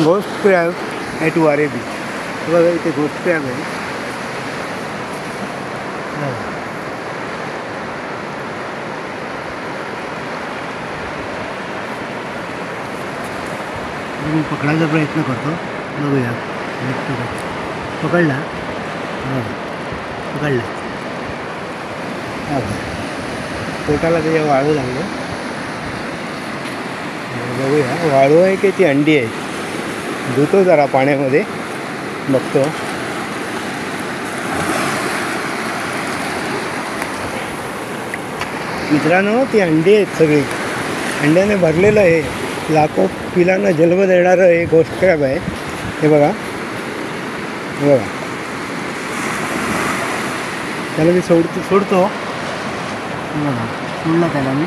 Ghost crab at वारेबी. बघा इथे ghost crab आहे. मी पकडायचा प्रयत्न करतो. बघूया पकडला. पकडला. पोटाला त्याच्या वाळू लागलं. बघूया वाळू आहे की ती अंडी आहे. धुतो जरा पाण्यामध्ये बघतो. मित्रांनो ती अंडी आहेत सगळी. अंड्याने भरलेलं आहे. लाखो पिलांना जन्म देणारं हे घोस्ट क्रॅब आहे. हे बघा बघा. त्याला मी सोडतो. बघा सोडला त्याला मी.